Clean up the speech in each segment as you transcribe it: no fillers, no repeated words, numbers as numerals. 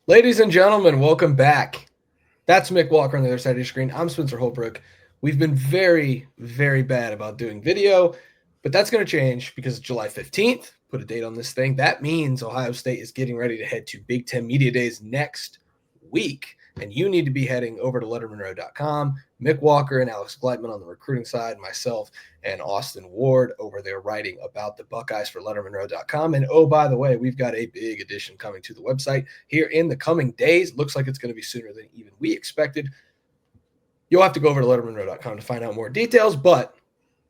Ladies and gentlemen, welcome back. That's Mick Walker on the other side of your screen. I'm Spencer Holbrook. We've been very, very bad about doing video, but that's going to change because it's July 15th. Put a date on this thing. That means Ohio State is getting ready to head to Big Ten Media Days next week. And you need to be heading over to LettermenRow.com. Mick Walker and Alex Gleitman on the recruiting side, myself and Austin Ward over there writing about the Buckeyes for LettermenRow.com. And oh, by the way, we've got a big addition coming to the website here in the coming days. Looks like it's going to be sooner than even we expected. You'll have to go over to LettermenRow.com to find out more details, but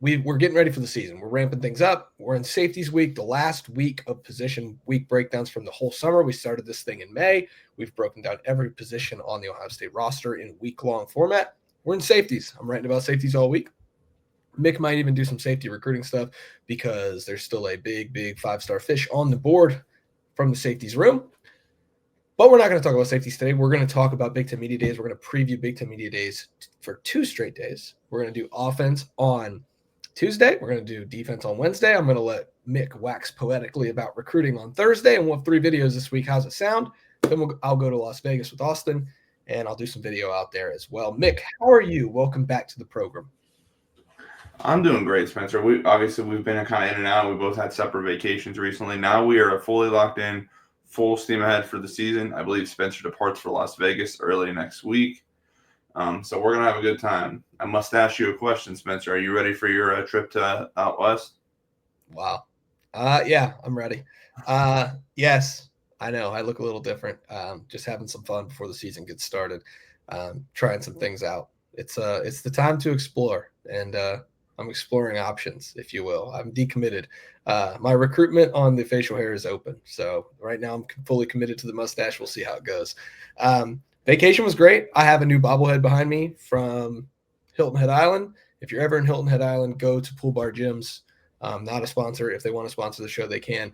we're getting ready for the season. We're ramping things up. We're in safeties week, the last week of position week breakdowns from the whole summer. We started this thing in May. We've broken down every position on the Ohio State roster in week-long format. We're in safeties. I'm writing about safeties all week. Mick might even do some safety recruiting stuff because there's still a big five-star fish on the board from the safeties room. But we're not going to talk about safeties today. We're going to talk about Big Ten Media Days. We're going to preview Big Ten Media Days for 2 straight days. We're going to do offense on Tuesday. We're going to do defense on Wednesday. I'm going to let Mick wax poetically about recruiting on Thursday, and we'll have 3 videos this week. How's it sound? Then I'll go to Las Vegas with Austin, and I'll do some video out there as well. Mick, how are you? Welcome back to the program. I'm doing great, Spencer. We've been kind of in and out. We both had separate vacations recently. Now we are fully locked in, full steam ahead for the season. I believe Spencer departs for Las Vegas early next week. So we're going to have a good time. I must ask you a question, Spencer. Are you ready for your trip to out west? Wow. Yeah, I'm ready. Yes, I know. I look a little different. Just having some fun before the season gets started. Trying some things out. It's the time to explore, and I'm exploring options, if you will. I'm decommitted. My recruitment on the facial hair is open. So right now I'm fully committed to the mustache. We'll see how it goes. Vacation was great. I have a new bobblehead behind me from Hilton Head Island. If you're ever in Hilton Head Island, go to Pool Bar Gyms. Not a sponsor. If they want to sponsor the show, they can.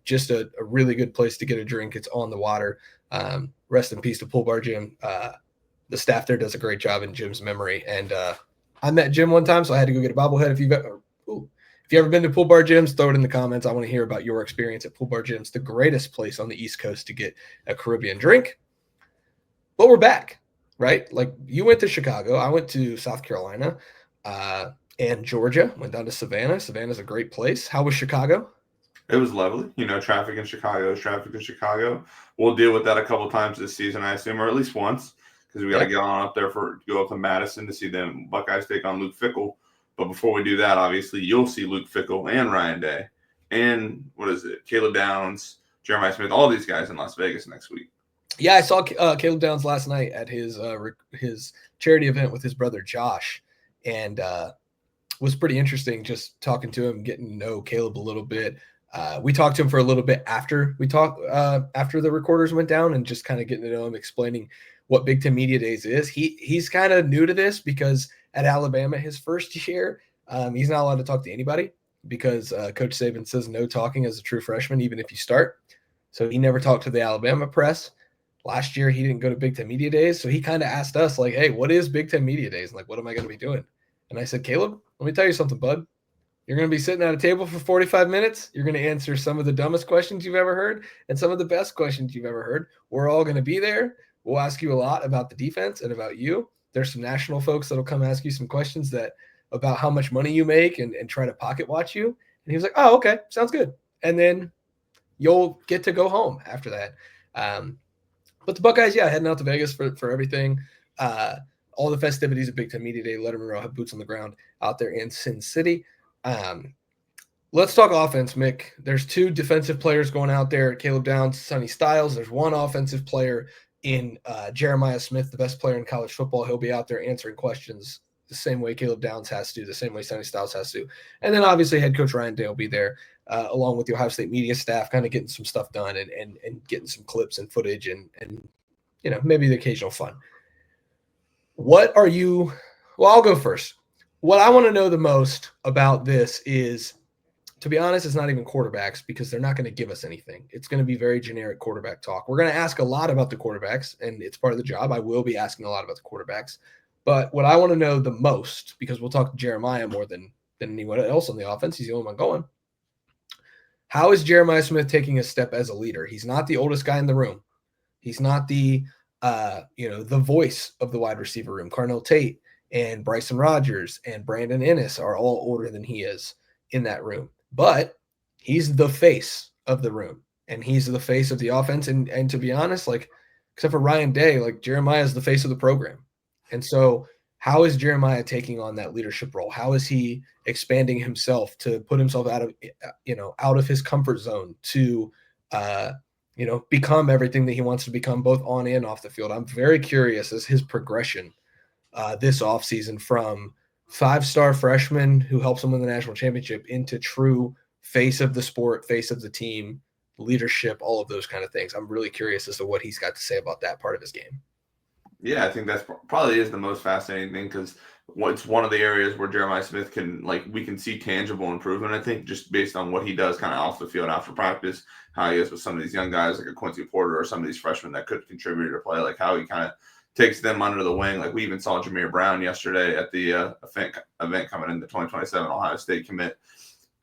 Just a really good place to get a drink. It's on the water. Rest in peace to Pool Bar Gym. The staff there does a great job in Jim's memory. And I met Jim one time, so I had to go get a bobblehead. If you've ever been to Pool Bar Gyms, throw it in the comments. I want to hear about your experience at Pool Bar Gyms, the greatest place on the East Coast to get a Caribbean drink. But we're back, right? Like, you went to Chicago. I went to South Carolina and Georgia. Went down to Savannah. Savannah's a great place. How was Chicago? It was lovely. Traffic in Chicago is traffic in Chicago. We'll deal with that a couple times this season, I assume, or at least once, because we got to get on up there go up to Madison to see the Buckeyes take on Luke Fickell. But before we do that, obviously, you'll see Luke Fickell and Ryan Day and Caleb Downs, Jeremiah Smith, all these guys in Las Vegas next week. Yeah, I saw Caleb Downs last night at his charity event with his brother Josh, and was pretty interesting just talking to him, getting to know Caleb a little bit. We talked to him for a little bit after the recorders went down, and just kind of getting to know him, explaining what Big Ten Media Days is. He's kind of new to this because at Alabama, his first year, he's not allowed to talk to anybody because Coach Saban says no talking as a true freshman, even if you start. So he never talked to the Alabama press. Last year, he didn't go to Big Ten Media Days, so he kind of asked us, like, hey, what is Big Ten Media Days? Like, what am I going to be doing? And I said, Caleb, let me tell you something, bud. You're going to be sitting at a table for 45 minutes. You're going to answer some of the dumbest questions you've ever heard and some of the best questions you've ever heard. We're all going to be there. We'll ask you a lot about the defense and about you. There's some national folks that'll come ask you some questions about how much money you make and try to pocket watch you. And he was like, oh, okay, sounds good. And then you'll get to go home after that. But the Buckeyes, heading out to Vegas for everything. All the festivities of Big Ten Media Day. Lettermen Row have boots on the ground out there in Sin City. Let's talk offense, Mick. There's 2 defensive players going out there, Caleb Downs, Sonny Styles. There's 1 offensive player in Jeremiah Smith, the best player in college football. He'll be out there answering questions the same way Caleb Downs has to, the same way Sonny Styles has to. And then obviously head coach Ryan Day will be there along with the Ohio State media staff, kind of getting some stuff done and getting some clips and footage and maybe the occasional fun. I'll go first. What I want to know the most about this is, to be honest, it's not even quarterbacks because they're not going to give us anything. It's going to be very generic quarterback talk. We're going to ask a lot about the quarterbacks, and it's part of the job. I will be asking a lot about the quarterbacks. But what I want to know the most, because we'll talk to Jeremiah more than anyone else on the offense, he's the only one going. How is Jeremiah Smith taking a step as a leader? He's not the oldest guy in the room, He's not the the voice of the wide receiver room. Carnell Tate and Bryson Rogers and Brandon Ennis are all older than he is in that room. But he's the face of the room, and he's the face of the offense. And to be honest, like, except for Ryan Day, like, Jeremiah is the face of the program. And so how is Jeremiah taking on that leadership role? How is he expanding himself to put himself out of his comfort zone to become everything that he wants to become, both on and off the field? I'm very curious as his progression this offseason from 5-star freshman who helps him win the national championship into true face of the sport, face of the team, leadership, all of those kind of things. I'm really curious as to what he's got to say about that part of his game. Yeah, I think that's probably is the most fascinating thing, because it's one of the areas where Jeremiah Smith we can see tangible improvement, I think, just based on what he does kind of off the field after practice, how he is with some of these young guys like a Quincy Porter or some of these freshmen that could contribute or play, like how he kind of takes them under the wing. Like we even saw Jameer Brown yesterday at the event coming in, the 2027 Ohio State commit,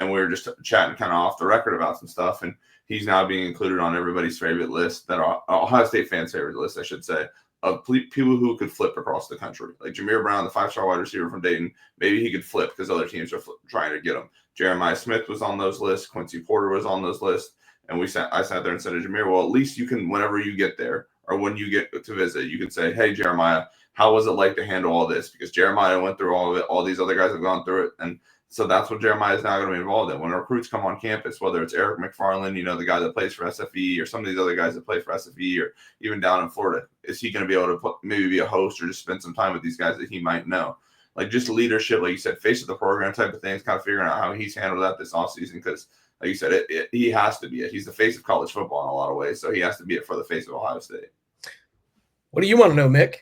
and we were just chatting kind of off the record about some stuff, and he's now being included on everybody's favorite list, that are Ohio State fans' favorite list, I should say, of people who could flip across the country. Like Jameer Brown, the 5-star wide receiver from Dayton, maybe he could flip because other teams are trying to get him. Jeremiah Smith was on those lists. Quincy Porter was on those lists. And I sat there and said to Jameer, well, at least you can, whenever you get there or when you get to visit, you can say, hey, Jeremiah, how was it like to handle all this? Because Jeremiah went through all of it. All these other guys have gone through it. And so that's what Jeremiah is now going to be involved in. When recruits come on campus, whether it's Eric McFarland, the guy that plays for SFE, or some of these other guys that play for SFE, or even down in Florida, is he going to be able to maybe be a host or just spend some time with these guys that he might know? Like just leadership, like you said, face of the program type of things, kind of figuring out how he's handled that this offseason, because like you said, he has to be it. He's the face of college football in a lot of ways, so he has to be it for the face of Ohio State. What do you want to know, Mick?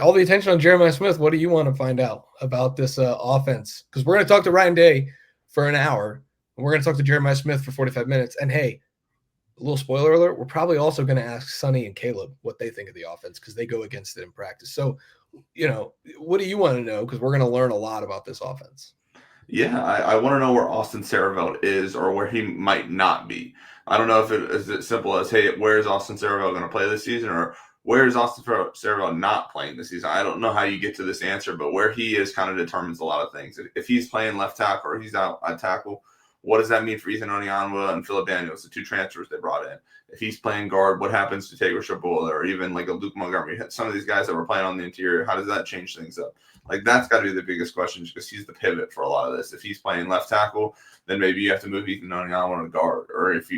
All the attention on Jeremiah Smith. What do you want to find out about this offense? Because we're going to talk to Ryan Day for an hour, and we're going to talk to Jeremiah Smith for 45 minutes. And hey, a little spoiler alert, we're probably also going to ask Sonny and Caleb what they think of the offense, because they go against it in practice. So, what do you want to know? Because we're going to learn a lot about this offense. Yeah, I want to know where Austin Sareveld is, or where he might not be. I don't know if it is as simple as, hey, where is Austin Sareveld going to play this season, or where is Austin Sareveld not playing this season? I don't know how you get to this answer, but where he is kind of determines a lot of things. If he's playing left tackle or he's out at tackle, what does that mean for Ethan Onyanwa and Philip Daniels, the two transfers they brought in? If he's playing guard, what happens to Taylor Shabola, or even like a Luke Montgomery? Some of these guys that were playing on the interior, how does that change things up? Like that's got to be the biggest question, because he's the pivot for a lot of this. If he's playing left tackle, then maybe you have to move Ethan Onyanwa to guard, or if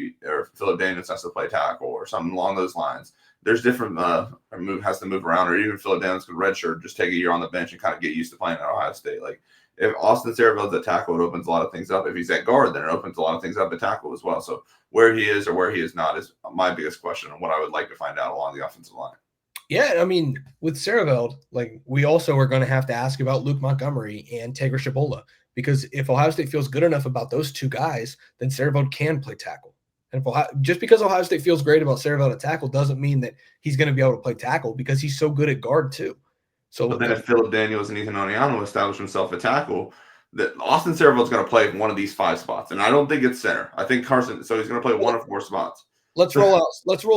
Philip Daniels has to play tackle or something along those lines. There's different has to move around, or even Philip Daniels could redshirt, just take a year on the bench and kind of get used to playing at Ohio State. Like if Austin Sareveld's at tackle, it opens a lot of things up. If he's at guard, then it opens a lot of things up at tackle as well. So where he is or where he is not is my biggest question, and what I would like to find out along the offensive line. Yeah, I mean, with Sareveld, like we also are going to have to ask about Luke Montgomery and Taylor Shabola, because if Ohio State feels good enough about those two guys, then Sareveld can play tackle. And just because Ohio State feels great about Sareveld at tackle doesn't mean that he's going to be able to play tackle, because he's so good at guard too. So, but then if Philip Daniels and Ethan Onyanwa establish himself at tackle, that Austin Sareveld's going to play one of these 5 spots, and I don't think it's center. I think Carson. So he's going to play one of 4 spots. Let's roll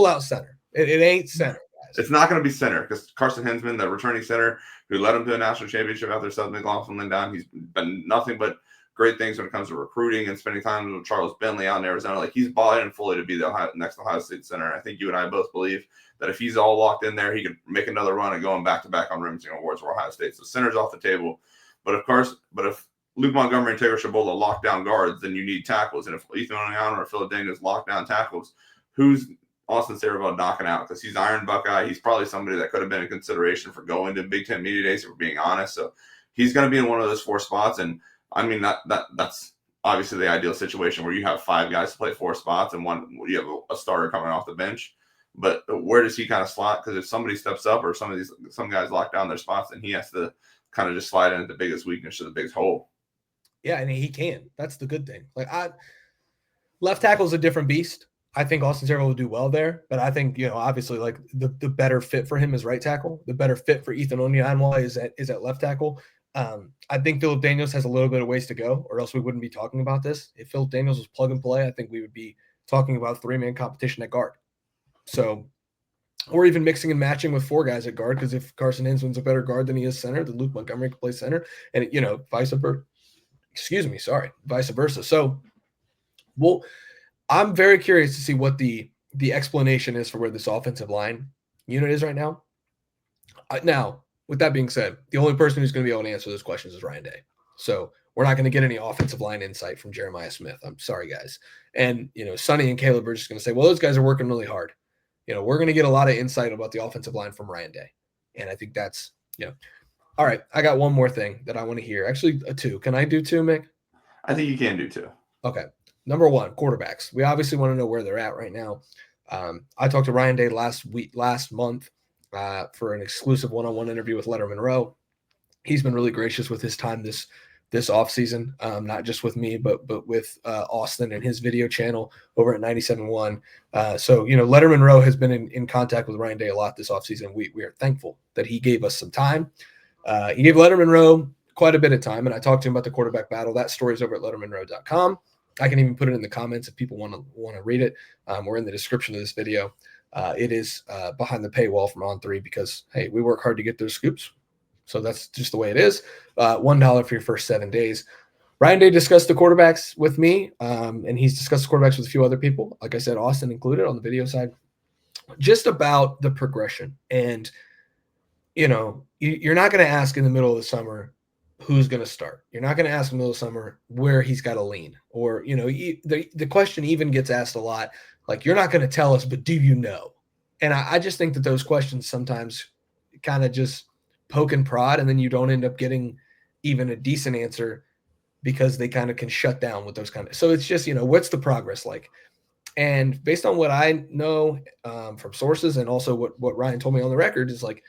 out center. It ain't center. It's not going to be center, because Carson Hensman, the returning center who led him to a national championship after Seth McLaughlin went down, he's been nothing but great things when it comes to recruiting and spending time with Charles Bentley out in Arizona. Like he's bought in fully to be the next Ohio State center. I think you and I both believe that if he's all locked in there, he could make another run at going back-to-back on Rimsing Awards for Ohio State. So center's off the table. But if Luke Montgomery and Taylor Shabola lock down guards, then you need tackles. And if Ethan Onyanwa or Philip Daniels lock down tackles, who's Austin Sareveld knocking out? Because he's Iron Buckeye. He's probably somebody that could have been a consideration for going to Big Ten Media Days, if we're being honest. So he's going to be in one of those 4 spots. And I mean, that's obviously the ideal situation where you have 5 guys to play 4 spots, and you have a starter coming off the bench. But where does he kind of slot? Because if somebody steps up, or some guys lock down their spots, then he has to kind of just slide into the biggest weakness or the biggest hole. Yeah, and he can. That's the good thing. Like left tackle is a different beast. I think Austin Sareveld will do well there, but I think, obviously, like the better fit for him is right tackle. The better fit for Ethan Onyanwa is at left tackle. I think Philip Daniels has a little bit of ways to go, or else we wouldn't be talking about this. If Philip Daniels was plug and play, I think we would be talking about 3-man competition at guard. So or even mixing and matching with 4 guys at guard. Because if Carson Hinsman's a better guard than he is center, then Luke Montgomery can play center, and vice versa. Vice versa. So, I'm very curious to see what the explanation is for where this offensive line unit is right now. Now, with that being said, the only person who's going to be able to answer those questions is Ryan Day. So we're not going to get any offensive line insight from Jeremiah Smith. I'm sorry, guys. And, Sonny and Caleb are just going to say, well, those guys are working really hard. We're going to get a lot of insight about the offensive line from Ryan Day. And I think that's, all right. I got one more thing that I want to hear. Actually, 2. Can I do 2, Mick? I think you can do 2. Okay. Number 1, quarterbacks. We obviously want to know where they're at right now. I talked to Ryan Day last month for an exclusive one-on-one interview with Lettermen Row. He's been really gracious with his time this offseason, not just with me, but with Austin and his video channel over at 97.1. So, Lettermen Row has been in contact with Ryan Day a lot this offseason. We are thankful that he gave us some time. He gave Lettermen Row quite a bit of time, and I talked to him about the quarterback battle. That story is over at lettermenrow.com. I can even put it in the comments if people want to read it. Or in the description of this video. It is behind the paywall from On3 because, hey, we work hard to get those scoops. So that's just the way it is. $1 for your first 7 days. Ryan Day discussed the quarterbacks with me, and he's discussed the quarterbacks with a few other people. Like I said, Austin included on the video side. Just about the progression. And, you're not going to ask in the middle of the summer who's going to start. You're not going to ask in the middle of the summer where he's got to lean. Or, the question even gets asked a lot. Like, you're not going to tell us, but do you know? And I just think that those questions sometimes kind of just poke and prod, and then you don't end up getting even a decent answer because they kind of can shut down with those kind of. So it's just, what's the progress like? And based on what I know from sources and also what Ryan told me on the record is like,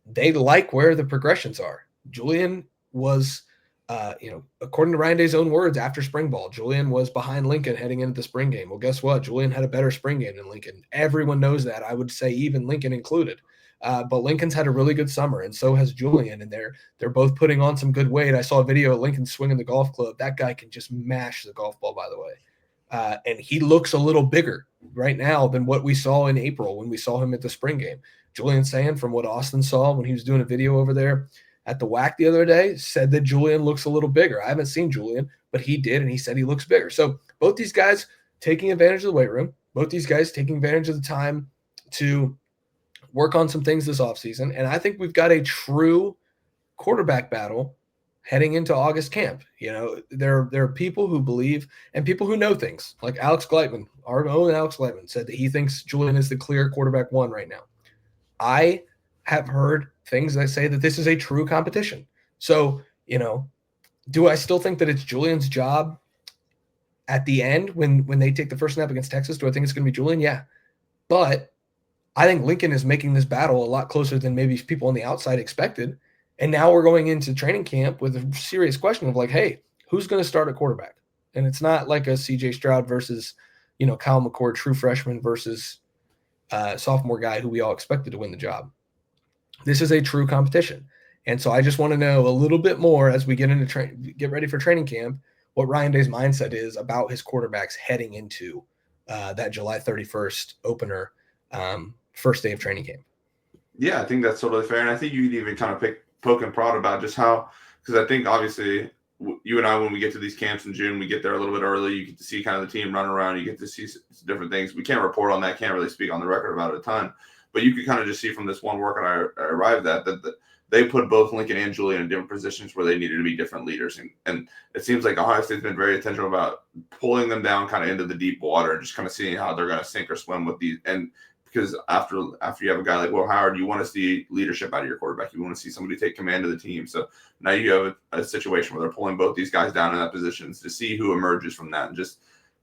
they like where the progressions are. Julian was, according to Ryan Day's own words, after spring ball, Julian was behind Lincoln heading into the spring game. Well, guess what? Julian had a better spring game than Lincoln. Everyone knows that. I would say even Lincoln included. But Lincoln's had a really good summer, and so has Julian, and they're both putting on some good weight. I saw a video of Lincoln swinging the golf club. That guy can just mash the golf ball, by the way. And he looks a little bigger right now than what we saw in April when we saw him at the spring game. Julian saying from what Austin saw when he was doing a video over there at the WAC the other day, said that Julian looks a little bigger. I haven't seen Julian, but he did, and he said he looks bigger. So both these guys taking advantage of the weight room, both these guys taking advantage of the time to work on some things this offseason. And I think we've got a true quarterback battle heading into August camp. There are people who believe and people who know things, like Alex Gleitman, our own Alex Gleitman, said that he thinks Julian is the clear quarterback 1 right now. I have heard things that say that this is a true competition. So, do I still think that it's Julian's job at the end when they take the first snap against Texas? Do I think it's going to be Julian? Yeah. But I think Lincoln is making this battle a lot closer than maybe people on the outside expected. And now we're going into training camp with a serious question of like, hey, who's going to start at quarterback? And it's not like a CJ Stroud versus, Kyle McCord, true freshman versus sophomore guy who we all expected to win the job. This is a true competition. And so I just want to know a little bit more as we get get ready for training camp, what Ryan Day's mindset is about his quarterbacks heading into that July 31st opener, first day of training camp. Yeah, I think that's totally fair. And I think you could even kind of poke and prod about just how, because I think obviously you and I, when we get to these camps in June, we get there a little bit early. You get to see kind of the team run around. You get to see different things. We can't report on that. Can't really speak on the record about it a ton. But you could kind of just see from this one workout I arrived at that they put both Lincoln and Julian in different positions where they needed to be different leaders. And it seems like Ohio State's been very intentional about pulling them down kind of into the deep water and just kind of seeing how they're going to sink or swim with these. And because after you have a guy like Will Howard, you want to see leadership out of your quarterback. You want to see somebody take command of the team. So now you have a situation where they're pulling both these guys down in that positions to see who emerges from that. And just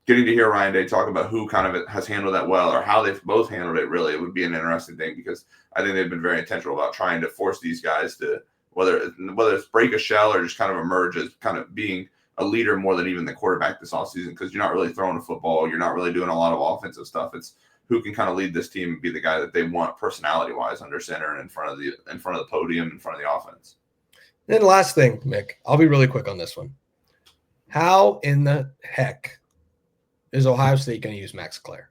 getting to hear Ryan Day talk about who kind of has handled that well or how they've both handled it, really, it would be an interesting thing because I think they've been very intentional about trying to force these guys to, whether it's break a shell or just kind of emerge as kind of being a leader more than even the quarterback this offseason, because you're not really throwing a football. You're not really doing a lot of offensive stuff. It's who can kind of lead this team and be the guy that they want personality-wise under center and in front of the podium, in front of the offense. Then last thing, Mick, I'll be really quick on this one. How in the heck is Ohio State going to use Max Clare?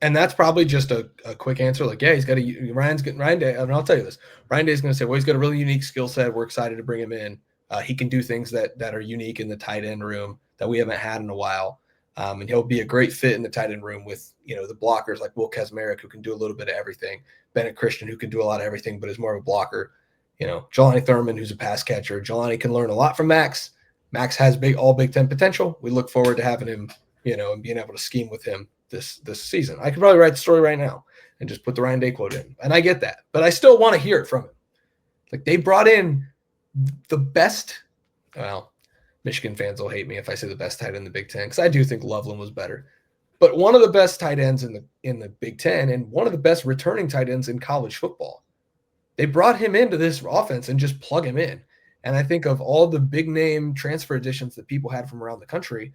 And that's probably just a quick answer. Like, yeah, he's got Ryan Day. I mean, I'll tell you this. Ryan Day's going to say, well, he's got a really unique skill set. We're excited to bring him in. He can do things that are unique in the tight end room that we haven't had in a while. And he'll be a great fit in the tight end room with, the blockers like Will Kazmarek, who can do a little bit of everything. Bennett Christian, who can do a lot of everything, but is more of a blocker. Jelani Thurman, who's a pass catcher. Jelani can learn a lot from Max. Max has all Big Ten potential. We look forward to having him, and being able to scheme with him this season. I could probably write the story right now and just put the Ryan Day quote in. And I get that. But I still want to hear it from him. Like, they brought in the best – well, Michigan fans will hate me if I say the best tight end in the Big Ten, because I do think Loveland was better. But one of the best tight ends in the Big Ten and one of the best returning tight ends in college football. They brought him into this offense and just plug him in. And I think of all the big-name transfer additions that people had from around the country,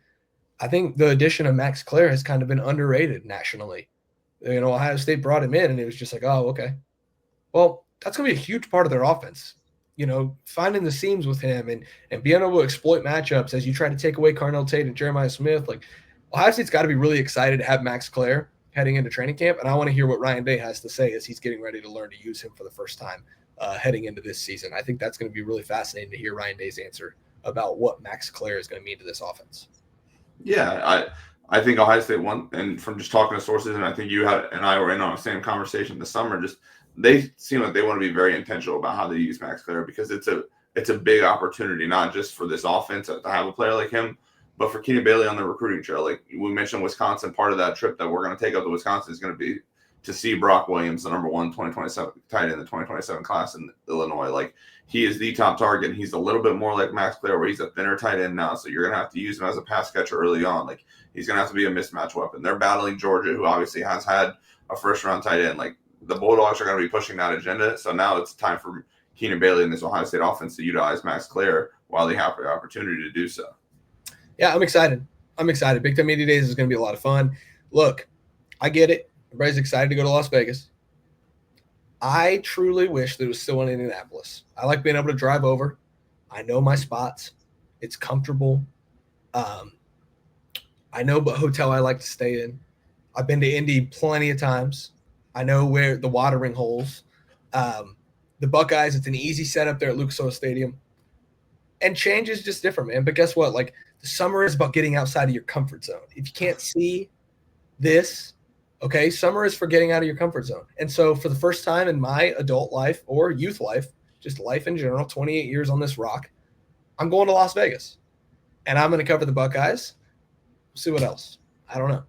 I think the addition of Max Clare has kind of been underrated nationally. Ohio State brought him in, and it was just like, oh, okay. Well, that's going to be a huge part of their offense. Finding the seams with him and being able to exploit matchups as you try to take away Carnell Tate and Jeremiah Smith. Like, Ohio State's got to be really excited to have Max Clare heading into training camp, and I want to hear what Ryan Day has to say as he's getting ready to learn to use him for the first time heading into this season. I think that's going to be really fascinating to hear Ryan Day's answer about what Max Clare is going to mean to this offense. Yeah, I think Ohio State won, and from just talking to sources, and I think you and I were in on the same conversation this summer, just they seem like they want to be very intentional about how they use Max Clare, because it's a big opportunity, not just for this offense to have a player like him, but for Keenan Bailey on the recruiting trail. Like we mentioned, Wisconsin, part of that trip that we're going to take up to Wisconsin is going to be to see Brock Williams, the number 1 2027 tight end in the 2027 class in Illinois. Like, he is the top target. He's a little bit more like Max Clare, where he's a thinner tight end now. So you're going to have to use him as a pass catcher early on. Like, he's going to have to be a mismatch weapon. They're battling Georgia, who obviously has had a first-round tight end. Like, the Bulldogs are going to be pushing that agenda. So now it's time for Keenan Bailey and this Ohio State offense to utilize Max Clare while they have the opportunity to do so. Yeah, I'm excited. Big Ten Media Days is going to be a lot of fun. Look, I get it. Everybody's excited to go to Las Vegas. I truly wish that it was still in Indianapolis. I like being able to drive over. I know my spots. It's comfortable. I know what hotel I like to stay in. I've been to Indy plenty of times. I know where the watering holes. The Buckeyes, it's an easy setup there at Lucas Oil Stadium. And change is just different, man. But guess what? Like, the summer is about getting outside of your comfort zone. If you can't see this, okay, summer is for getting out of your comfort zone. And so for the first time in my adult life or youth life, just life in general, 28 years on this rock, I'm going to Las Vegas. And I'm going to cover the Buckeyes. We'll see what else. I don't know.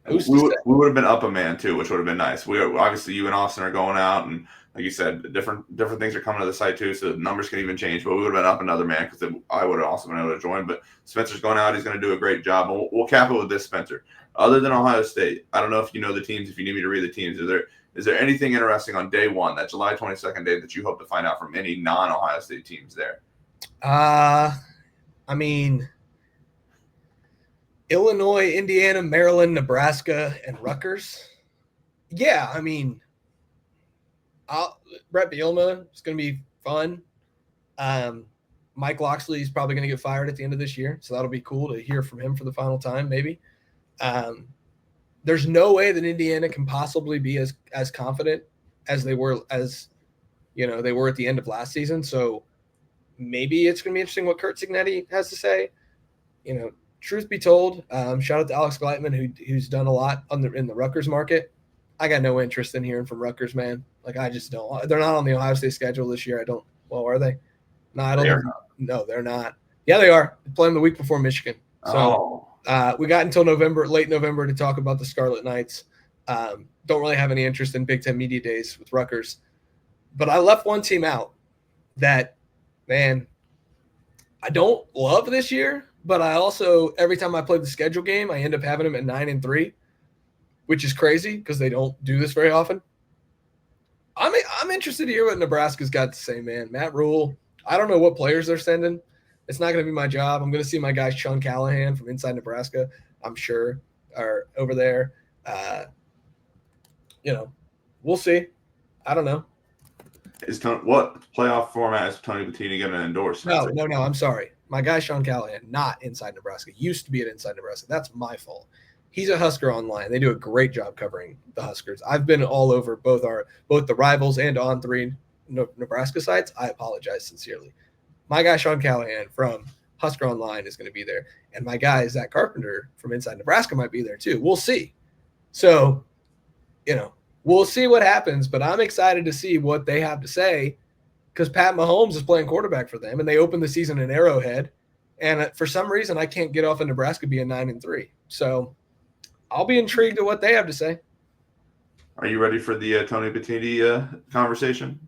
We would have been up a man too, which would have been nice. Obviously, you and Austin are going out, and like you said, different things are coming to the site too, so the numbers can even change. But we would have been up another man, because I would have also been able to join. But Spencer's going out; he's going to do a great job. And we'll cap it with this, Spencer. Other than Ohio State, I don't know if you know the teams. If you need me to read the teams, is there anything interesting on day one, that July 22nd day, that you hope to find out from any non-Ohio State teams there? I mean, Illinois, Indiana, Maryland, Nebraska, and Rutgers. Yeah, I mean, Brett Bielema is going to be fun. Mike Loxley is probably going to get fired at the end of this year, so that'll be cool to hear from him for the final time, maybe. There's no way that Indiana can possibly be as confident as they were at the end of last season. So maybe it's going to be interesting what Kurt Cignetti has to say. Truth be told, shout out to Alex Gleitman, who's done a lot in the Rutgers market. I got no interest in hearing from Rutgers, man. Like, I just don't. They're not on the Ohio State schedule this year. I don't. Well, are they? No, I don't. No, they're not. Yeah, they are. They play them the week before Michigan. So we got until late November to talk about the Scarlet Knights. Don't really have any interest in Big Ten Media Days with Rutgers. But I left one team out that, man, I don't love this year, but I also, every time I play the schedule game, I end up having them at 9-3, which is crazy because they don't do this very often. I'm interested to hear what Nebraska's got to say, man. Matt Rule, I don't know what players they're sending. It's not going to be my job. I'm going to see my guy Sean Callahan from inside Nebraska, I'm sure, are over there. We'll see. I don't know. What playoff format is Tony Bettini going to endorse? No, I'm sorry. My guy Sean Callahan, not inside Nebraska, used to be at inside Nebraska. That's my fault. He's a Husker online. They do a great job covering the Huskers. I've been all over both the rivals and on 3 Nebraska sites. I apologize sincerely. My guy Sean Callahan from Husker Online is going to be there, and my guy Zach Carpenter from Inside Nebraska might be there too. We'll see. So, we'll see what happens, but I'm excited to see what they have to say because Pat Mahomes is playing quarterback for them, and they opened the season in Arrowhead, and for some reason I can't get off of Nebraska being 9-3. So I'll be intrigued at what they have to say. Are you ready for the Tony Petitti conversation?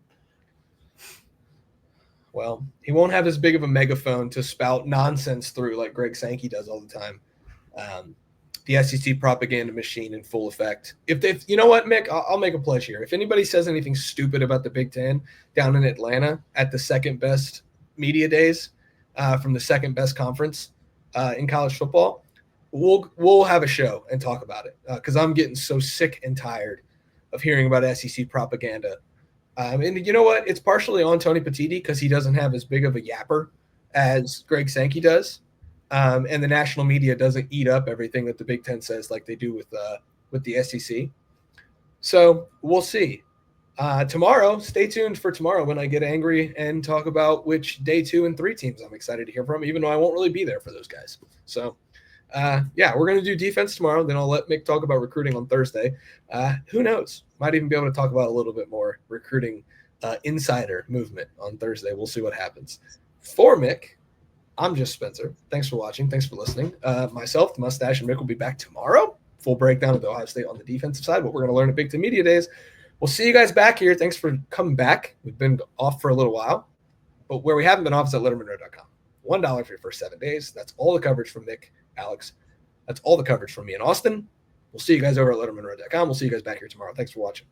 Well, he won't have as big of a megaphone to spout nonsense through like Greg Sankey does all the time. The SEC propaganda machine in full effect. If you know what, Mick, I'll make a pledge here. If anybody says anything stupid about the Big Ten down in Atlanta at the second best media days from the second best conference in college football, we'll have a show and talk about it because I'm getting so sick and tired of hearing about SEC propaganda. And you know what? It's partially on Tony Petitti because he doesn't have as big of a yapper as Greg Sankey does. And the national media doesn't eat up everything that the Big Ten says like they do with the SEC. So we'll see. Tomorrow, stay tuned for tomorrow when I get angry and talk about which day 2 and 3 teams I'm excited to hear from, even though I won't really be there for those guys. So, we're going to do defense tomorrow. Then I'll let Mick talk about recruiting on Thursday. Who knows? Might even be able to talk about a little bit more recruiting insider movement on Thursday. We'll see what happens. For Mick, I'm just Spencer. Thanks for watching. Thanks for listening. Myself, the Mustache, and Mick will be back tomorrow. Full breakdown of the Ohio State on the defensive side, what we're going to learn at Big Ten Media Days. We'll see you guys back here. Thanks for coming back. We've been off for a little while, but where we haven't been off is at LettermenRow.com. $1 for your first 7 days. That's all the coverage from Mick, Alex. That's all the coverage from me in Austin. We'll see you guys over at LettermenRow.com. We'll see you guys back here tomorrow. Thanks for watching.